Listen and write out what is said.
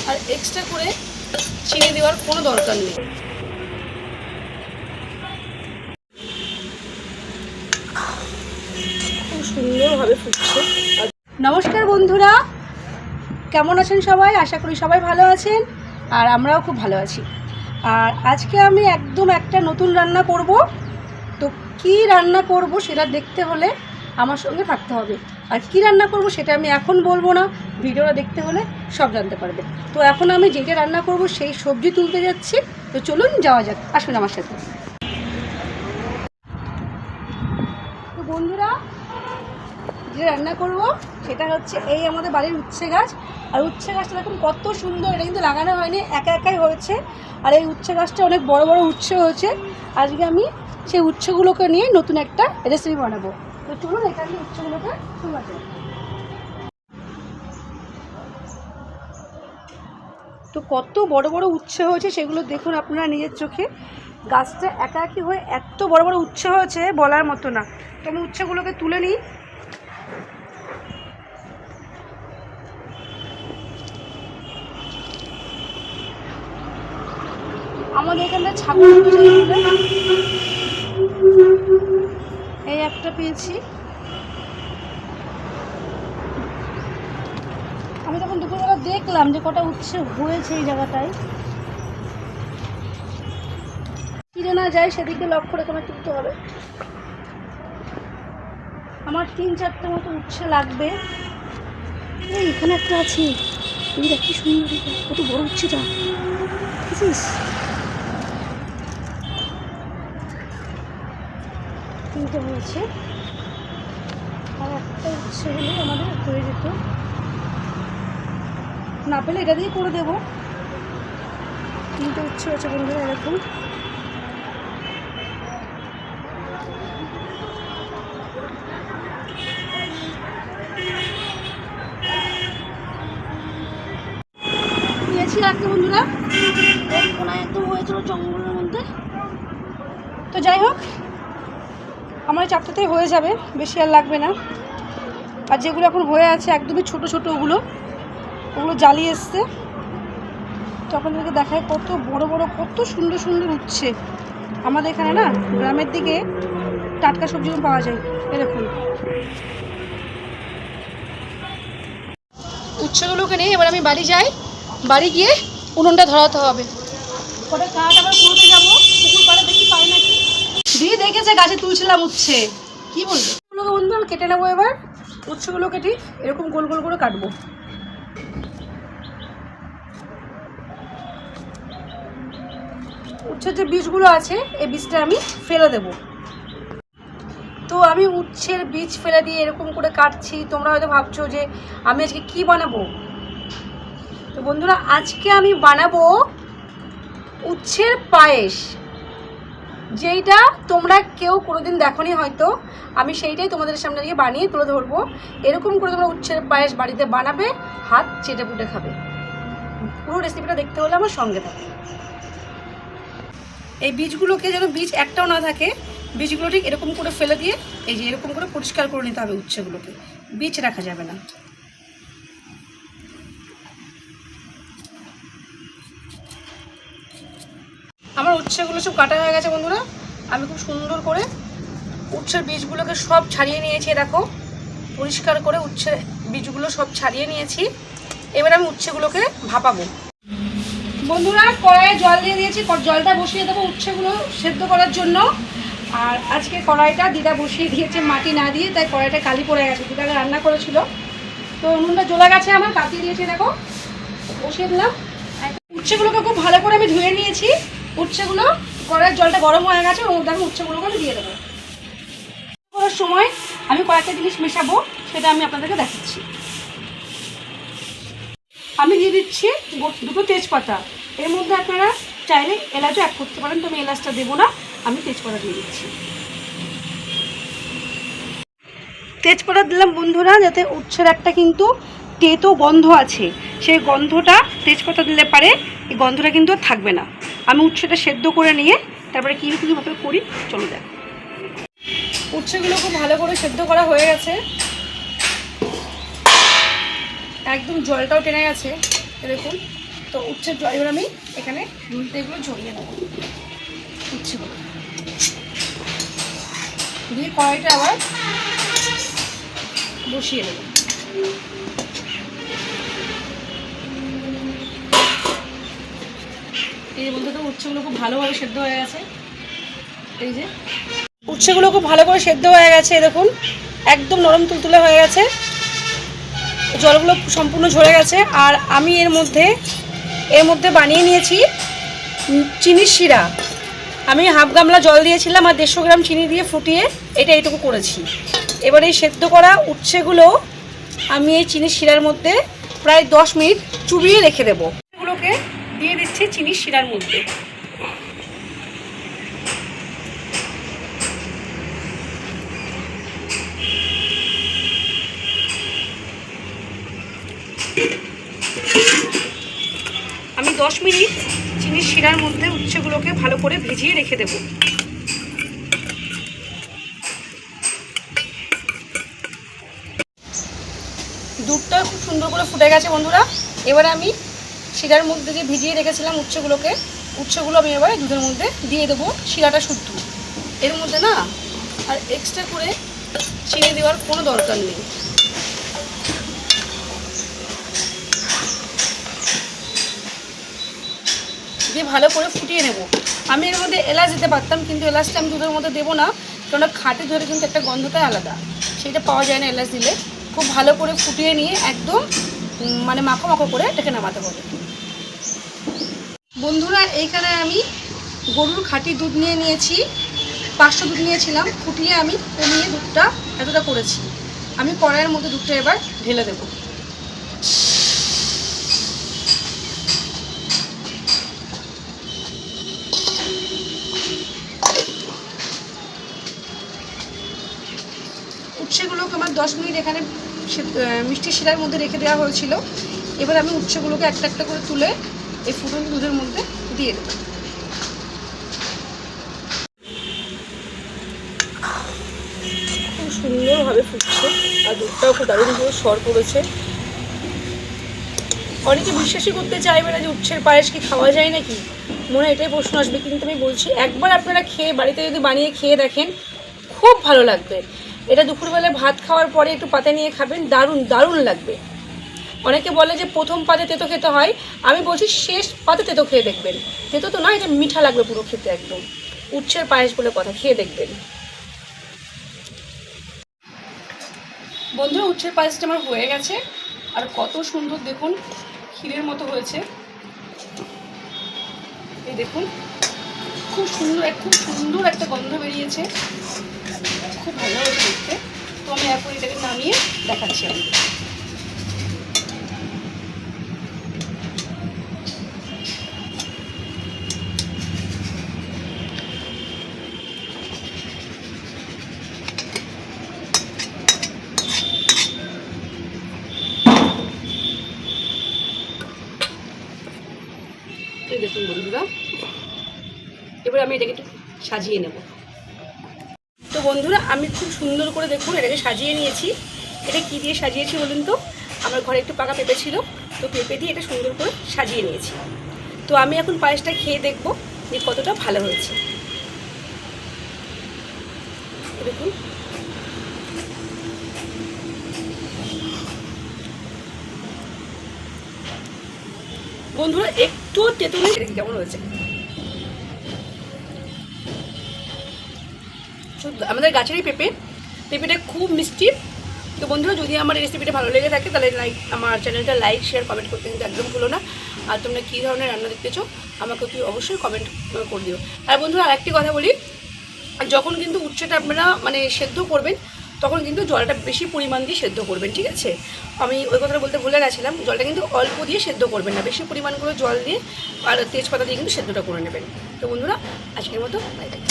আর extra করে চিনি দেওয়ার কোনো দরকার নেই। খুব সুন্দরভাবে ফুটছে। নমস্কার বন্ধুরা, কেমন আছেন সবাই? আশা করি সবাই ভালো আছেন, আর আমরাও খুব ভালো আছি। আর আজকে আমি একদম একটা নতুন রান্না করব। তো কি রান্না করব সেটা দেখতে হলে আমার সঙ্গে থাকতে হবে। আর কি রান্না করব সেটা আমি এখন বলবো না, ভিডিওটা দেখতে হলে সব জানতে পারবে। তো এখন আমি যেটা রান্না করব সেই সবজি তুলতে যাচ্ছি। তো চলুন যাওয়া যাক, আসুন আমার সাথে। তো বন্ধুরা, যে রান্না করব সেটা হচ্ছে এই আমাদের বাড়ির উচ্ছে গাছ। আর উচ্ছে গাছটা দেখুন কত সুন্দর, এটা কিন্তু লাগানো হয়নি, একা একাই হয়েছে। আর এই উচ্ছে গাছটা অনেক বড় বড় উচ্ছে হয়েছে। আজকে আমি সেই উচ্ছেগুলোকে নিয়ে নতুন একটা রেসিপি বানাবো। তো চলুন এখানে উচ্ছেগুলোকে তোলা যায়। তো কত বড় বড় উচ্ছে হয়েছে সেগুলো দেখুন আপনারা নিজের চোখে। গাছটা একা একই হয়ে এত বড় বড় উচ্ছে হয়েছে বলার মতো না। তো আমি উচ্ছেগুলোকে তুলে নিই। আমাদের এখানটা ছাগল এই একটা পেয়েছি। আমি তখন দুপুরবেলা দেখলাম যে কটা উচ্ছে হয়েছে এই জায়গাটায়, কিনে না যায় সেদিকে লক্ষ্য রেখে আমার তুলতে হবে। আমার 3-4টে মতো উচ্ছে লাগবে। এই এখানে একটা আছে, এই দেখ কি সুন্দর, কত বড় উচ্ছেটা, বুঝছিস? 3টে হয়েছে, আর একটা উচ্ছে হলে আমাদের হয়ে যেত। না পেলে এটা দিয়ে করে দেবো। 3টে উচ্ছে হয়েছে বন্ধুরা, এরকম। নিয়েছি রাখতে বন্ধুরা, কোনায় একদম হয়েছিল জঙ্গলের মধ্যে। তো যাই হোক, আমার 4টাতেই হয়ে যাবে, বেশি আর লাগবে না। আর যেগুলো এখন হয়ে আছে একদমই ছোট ছোট, ওগুলো জ্বালিয়ে এসছে। তো আপনাদেরকে দেখায় কত বড় বড়, কত সুন্দর সুন্দর উচ্ছে। আমাদের এখানে না গ্রামের দিকে টাটকা সবজিগুলো পাওয়া যায়। এরকম উচ্ছেগুলোকে নিয়ে এবার আমি বাড়ি যাই। বাড়ি গিয়ে উনুনটা ধরাতে হবে। কটা কাঠ আবার কুড়োতে যাবো, পুকুর পাড়ে দেখি পাই নাকি। দিয়ে দেখেছে গাছে তুলছিলাম উচ্ছে, কি বলবো। ওগুলোকে বন্ধু আমি কেটে নেবো। এবার উচ্ছেগুলো কেটে এরকম গোল গোল করে কাটবো। উচ্ছের যে বীজগুলো আছে এই বীজটা আমি ফেলে দেব। তো আমি উচ্ছের বীজ ফেলে দিয়ে এরকম করে কাটছি। তোমরা হয়তো ভাবছো যে আমি আজকে কি বানাবো। তো বন্ধুরা, আজকে আমি বানাবো উচ্ছের পায়েস, যেইটা তোমরা কেউ কোনোদিন দেখোনি হয়তো। আমি সেইটাই তোমাদের সামনে গিয়ে বানিয়ে তুলে ধরবো। এরকম করে তোমরা উচ্ছের পায়েস বাড়িতে বানাবে, হাত চেটে পুটে খাবে। পুরো রেসিপিটা দেখতে হলে আমার সঙ্গে থাকে। এই বীজগুলোকে যেন বীজ একটাও না থাকে, বীজগুলো ঠিক এরকম করে ফেলে দিয়ে এই যে এরকম করে পরিষ্কার করে নিতে হবে। উচ্ছেগুলোকে বীজ রাখা যাবে না। আমার উচ্ছেগুলো সব কাটা হয়ে গেছে বন্ধুরা। আমি খুব সুন্দর করে উচ্ছের বীজগুলোকে সব ছাড়িয়ে নিয়েছি। দেখো, পরিষ্কার করে উচ্ছের বীজগুলো সব ছাড়িয়ে নিয়েছি। এবার আমি উচ্ছেগুলোকে ভাপাবো। বন্ধুরা, কড়াইয়ে জল দিয়ে দিয়েছি, জলটা বসিয়ে দেবো উচ্ছেগুলো সেদ্ধ করার জন্য। আর আজকে কড়াইটা দিদা বসিয়ে দিয়েছে মাটি না দিয়ে, তাই কড়াইটা কালি পড়ে গেছে। দিদা রান্না করেছিল, তো উনুনটা জ্বলে গেছে আমার, কাটিয়ে দিয়েছে। দেখো, বসিয়ে দিলাম। উচ্ছেগুলোকে খুব ভালো করে আমি ধুয়ে নিয়েছি। উচ্ছেগুলো, কড়াইয়ের জলটা গরম হয়ে গেছে, ওর মধ্যে আমি উচ্ছেগুলোকে আমি দিয়ে দেবো। করার সময় আমি কয়েকটা জিনিস মেশাবো, সেটা আমি আপনাদেরকে দেখাচ্ছি। আমি দিয়ে দিচ্ছি 2টো তেজপাতা। এর মধ্যে আপনারা চাইলে এলাচও অ্যাড করতে পারেন, তো আমি এলাচটা দেবো না, আমি তেজপাতা দিয়ে দিচ্ছি। তেজপাতা দিলাম বন্ধুরা, যাতে উচ্ছের একটা কিন্তু তেতো গন্ধ আছে, সেই গন্ধটা তেজপাতা দিলে পারে এই গন্ধটা কিন্তু আর থাকবে না। আমি উচ্ছেটা সেদ্ধ করে নিয়ে তারপরে কীভাবে করি চলে যাক। উচ্ছেগুলো খুব ভালো করে সেদ্ধ করা হয়ে গেছে, একদম জলটাও টেনে গেছে। দেখুন তো উচ্ছের জল এবার আমি এখানে ঝুলতে এগুলো ঝরিয়ে নেবো, উচ্ছেগুলো দিয়ে কড়াইটা আবার বসিয়ে দেবো। এই বলতে তো উচ্ছেগুলো খুব ভালোভাবে সেদ্ধ হয়ে গেছে। এই যে উচ্ছেগুলো খুব ভালো করে সেদ্ধ হয়ে গেছে, দেখুন একদম নরম তুলতুলে হয়ে গেছে, জলগুলো সম্পূর্ণ ঝরে গেছে। আর আমি এর মধ্যে বানিয়ে নিয়েছি চিনির শিরা। আমি হাফ গামলা জল দিয়েছিলাম আর 150 গ্রাম চিনি দিয়ে ফুটিয়ে এটা এইটুকু করেছি। এবার এই সেদ্ধ করা উচ্ছেগুলো আমি এই চিনির শিরার মধ্যে প্রায় 10 মিনিট চুবিয়ে রেখে দেবো। এগুলোকে দিয়ে দিচ্ছি চিনির শিরার মধ্যে। আমি 10 মিনিট চিনির শিরার মধ্যে উচ্ছেগুলোকে ভালো করে ভিজিয়ে রেখে দেব। দুধটা খুব সুন্দর করে ফুটে গেছে বন্ধুরা। এবারে আমি শিরার মধ্যে যে ভিজিয়ে রেখেছিলাম উচ্ছেগুলো আমি এবারে দুধের মধ্যে দিয়ে দেবো। শিরাটা শুদ্ধ, এর মধ্যে না আর এক্সট্রা করে চিনি দেওয়ার কোনো দরকার নেই। দিয়ে ভালো করে ফুটিয়ে নেব। আমি এর মধ্যে এলাচ দিতে পারতাম, কিন্তু এলাচটা আমি দুধের মধ্যে দেবো না, কেননা খাঁটি ধরে কিন্তু একটা গন্ধটাই আলাদা, সেটা পাওয়া যায় না এলাচ দিলে। খুব ভালো করে ফুটিয়ে নিয়ে একদম মানে মাখো মাখো করে এটাকে নামাতে হবে। বন্ধুরা এইখানে আমি গরুর খাঁটি দুধ নিয়েছি, 500 দুধ নিয়েছিলাম, ফুটিয়ে আমি কমিয়ে দুধটা এতটা করেছি। আমি কড়াইয়ের মধ্যে দুধটা এবার ঢেলে দেবো। উচ্ছেগুলোকে আমার 10 মিনিট এখানে মিষ্টি শিরার মধ্যে রেখে দেওয়া হয়েছিল। এবার আমি উচ্ছেগুলোকে একটা একটা করে তুলে এই ফুটন্ত দুধের মধ্যে দিয়ে দেবো। খুব সুন্দরভাবে ফুটছে আর দুধটাও খুব দারুণভাবে সর পড়েছে। অনেকে বিশ্বাসই করতে চাইবে না যে উচ্ছের পায়েস কি খাওয়া যায় নাকি, মনে এটাই প্রশ্ন আসবে, কিন্তু আমি বলছি একবার আপনারা বাড়িতে যদি বানিয়ে খেয়ে দেখেন খুব ভালো লাগবে। এটা দুপুরবেলায় ভাত খাওয়ার পরে একটু পাতে নিয়ে খাবেন, দারুণ দারুণ লাগবে। অনেকে বলে যে প্রথম পাতে তেতো খেতে হয়, আমি বলছি শেষ পাতে তেতো খেয়ে দেখবেন। তেতো তো না, এটা মিঠা লাগবে পুরো খেতে, একদম উচ্ছের পায়েস বলে কথা, খেয়ে দেখবেন। বন্ধুরা উচ্ছের পায়েসটা আমার হয়ে গেছে, আর কত সুন্দর দেখুন ক্ষীরের মতো হয়েছে। এই দেখুন খুব সুন্দর একটা গন্ধ বেরিয়েছে, খুব ভালো হয়েছে দেখতে। তো আমি এখন এটাকে নামিয়ে দেখাচ্ছি আমি। এই দেখুন বন্ধুরা, এবার আমি এটাকে একটু সাজিয়ে নেব। তো বন্ধুরা আমি খুব সুন্দর করে দেখুন এটাকে সাজিয়ে নিয়েছি। এটা কি দিয়ে সাজিয়েছি বলুন তো? আমার ঘরে একটু পাকা পেঁপে ছিল, তো পেঁপে দিয়ে এটা সুন্দর করে সাজিয়ে নিয়েছি। তো আমি এখন পায়েসটা খেয়ে দেখবো যে কতটা ভালো হয়েছে। দেখুন বন্ধুরা একটু তেঁতুল কেমন হয়েছে, আমাদের গাছেরই পেঁপেটা খুব মিষ্টি। তো বন্ধুরা যদি আমার রেসিপিটা ভালো লেগে থাকে তাহলে আমার চ্যানেলটা লাইক শেয়ার কমেন্ট করতে কিন্তু একদম ভুলো না। আর তোমরা কী ধরনের রান্না দেখতে চাও আমাকে তুই অবশ্যই কমেন্ট করে দিও। আর বন্ধুরা আরেকটি কথা বলি, যখন কিন্তু উচ্ছেটা আপনারা মানে সেদ্ধ করবেন তখন কিন্তু জলটা বেশি পরিমাণ দিয়ে সেদ্ধ করবেন, ঠিক আছে? আমি ওই কথাটা বলতে ভুলে গেছিলাম, জলটা কিন্তু অল্প দিয়ে সেদ্ধ করবেন না, বেশি পরিমাণ করে জল দিয়ে আর তেজপাতা দিয়ে কিন্তু সেদ্ধটা করে নেবেন। তো বন্ধুরা আজকের মতো বাই বাই।